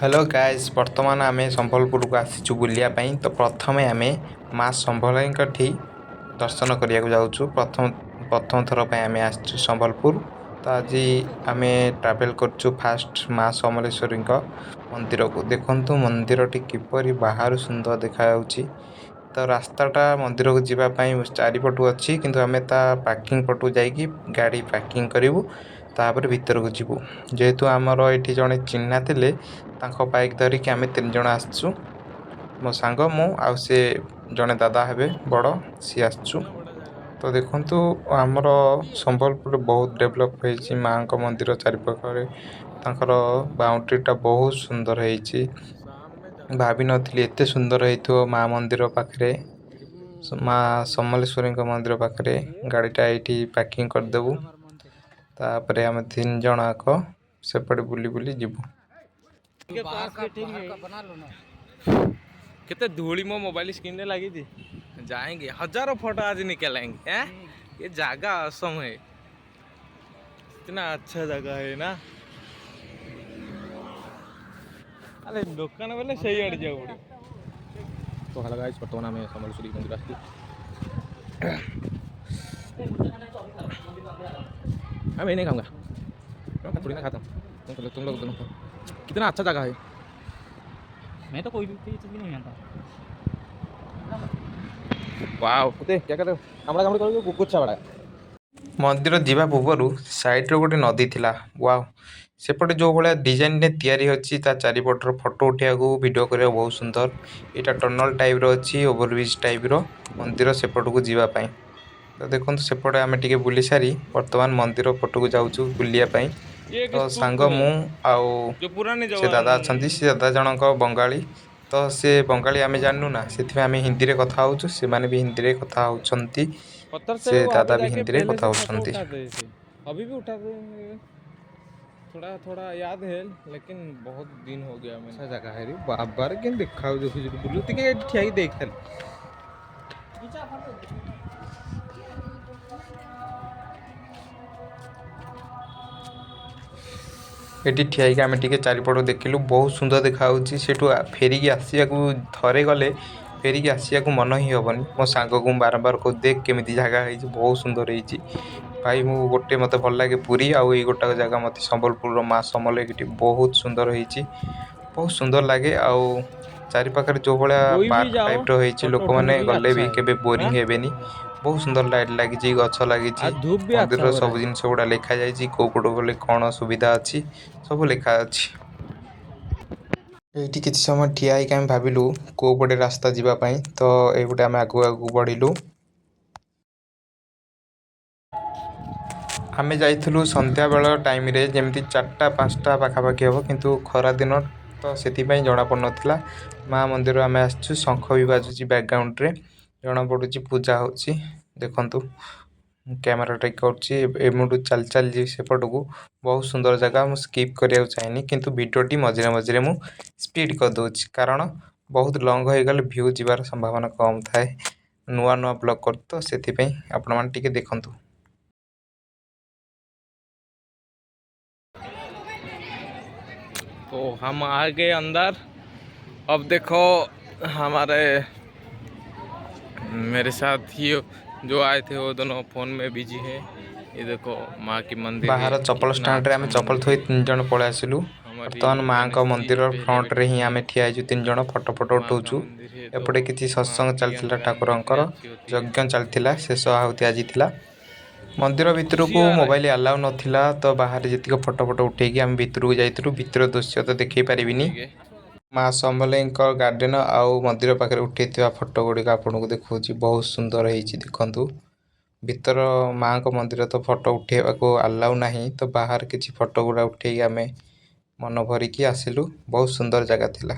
Hello guys वर्तमान आम संबलपुर को आसीचु बुलिया तो प्रथमे आम माँ संबलेठी दर्शन करने जाऊँ। प्रथम प्रथम थर आम आसचु संबलपुर। तो आज आम ट्रावेल करचु फास्ट माँ समलेश्वरी मंदिर को। देखु मंदिर टी किपरि बाहर सुंदर देखा। तो रास्ताटा मंदिर को जीवाई चारिपटू अच्छी किंतु आम पार्किंग पटू जाकि गाड़ी पार्किंग करूँ तापर भीतर को जीवु। जेहेतु आमर ये जड़े चिन्हा थे बाइक धरिकी आम 3 जण आसचु। मो सांग मु आ से जड़े दादा हे बड़ सी आसचु। तो देखु आमर संबलपुर बहुत डेभलप हो माँ मंदिर चारिपाखे बाउंड्रीटा बहुत सुंदर है। भाभी नी एत सुंदर हो माँ मंदिर पाखे माँ समलेश्वरी मंदिर पाखे गाड़ीटा ये पार्किंग करदेबू। तापर आम 3 जण आक सेपटे बुली बुली जीवु। कितने धूली मो मोबाइल स्क्रीन में लगी थी। जाएंगे हजारों फोटो आज निकलेंगे हैं। ये जगह असम है, इतना अच्छा जगह है ना। अरे दुकान बोले सही अड़ जाओ। तो हेलो गाइस वर्तमान आम समलेश्वरी मंदिर आसती। मैं नहीं खाऊंगा, मैं थोड़ी ना खाता हूँ। तुम लोग दोनों कितना अच्छा जगह है। मैं तो कोई भी चीज नहीं जानता। वाओ क्या कर रहे हो? कामड़ा कामड़ी करो कुछ बड़ा मंदिर जीवा पूर्व साइड रे गोटे नदी थिला। वाओ सेपटे जो भाया डिजाइन ने तैयारी अच्छी चारिपटर फोटो उठा वीडियो करने बहुत सुंदर। यहाँ टनल टाइप अच्छी ओवरब्रिज टाइप मंदिर सेपट को जीवाई। तो देखो सेपटे आम टे बुली सारी वर्तमान मंदिर पट को जाऊँ बुलापाई। ये एक तो स्तूप सांग है मु आउ जो पुराने से दादा अच्छा जवान से दादा जनक बंगाली। तो से बंगाली आम जानू ना से आम हिंदी में कथा हो से भी हिंदी में कथा होती। पत्थर से से वहां पे दादा भी जाके हिंदी में पहले कथा से फोटो होती। उठाते थे। अभी भी उठाते हैं। थोड़ा थोड़ा याद है लेकिन बहुत दिन हो गया। मैं जगह है रे बाबर के देखा जो बुलू ठीक ठिया देख खाली। ये ठिया आम टे चारिपट देखिलु बहुत सुंदर देखा। फेरिकी आसिया थे गले फेरिकी आसिया मन ही हेनी। मो सांग को बारंबार को देख केमी जगह है बहुत सुंदर है भाई। मु गोटे मत भल लगे पुरी आउ ये गोटा जगह मत संबलपुर माँ समलेठी बहुत सुंदर है। बहुत सुंदर लगे आउ चारिपाखे जो भाया कोई भी पार्क जाओ टाइप रही लोक फोटो उठाने मैंने के लिए गले अच्छा भी है। केबे बोरिंग हाँ हेबेनी। बहुत सुंदर लाइट लगी गछ लगी आज धूप भी अच्छा मंदिर हो रहा सब है। जिन गुड़ा लिखा जाए कौ पट गले कौन सुविधा अच्छी सब लिखा अच्छी। ये किसी समय ठिया आम भाविलु कौ पटे रास्ता जीवाई। तो ये आम आगू आगू बढ़िलु। आमे जाइलु संध्या बेल टाइम रे जमी 4टा 5टा पाखापाखि हम किंतु खरा दिन तो से जना पड़ नाला। माँ मंदिर आम आसचु शंख भी बाजुची बैकग्राउंड रे जना पड़ू पूजा हो देखु। कैमेरा टेक कर चल चल जी सेपट को बहुत सुंदर जगह मुझे स्किप करने चाहिए किंतु वीडियोटी मझे मझे मु स्पीड कर दूसरी कारण बहुत लंग हो गले व्यू जीवार संभावना कम थाए। नुआ नुआ ब्लॉग कर तो से आपण मैंने देखु। तो हम आ गए अंदर। अब देखो हमारे मेरे साथ ही जो आए थे वो दोनों फोन में बिजी है। ये देखो माँ की मंदिर है, बाहर चप्पल कितना स्टैंड रे अच्छा आम चप्पल मंदिर थोई है। 3 जण पळै आसिलु। हमारी वर्तमान माँ गणेश जी मंदिर पहले फ्रंट रे बैठे ही थे। आम ठिया तीन जण फोटो फोटो माँ का उठाऊँ। मंदिर है तो एपटे किसी माँ सत्संग की चलता अनुग्रह ठाकुरंकर कितनी अच्छी होती है। यज्ञ चलता शेष आहुति आज था। मंदिर बहुत भितर खुशी को आ रहा मोबाइल है। अलाउ नाला तो बाहर जी फोटो फोटो उठेकी आम भितर को जाइलु। भितर दृश्य तो देखी पारिनी। ठीक है। माँ समलेई गार्डेन आउ मंदिर पाखे उठे फोटो गुड़िक आपको देखा बहुत सुंदर है देखु। भीतर माँ को मंदिर तो फोटो उठेवा को अलाउ नहीं तो बाहर किसी फोटो गुड़ा उठे आम मन भरिकी आसिलु। बहुत सुंदर जगह थिला।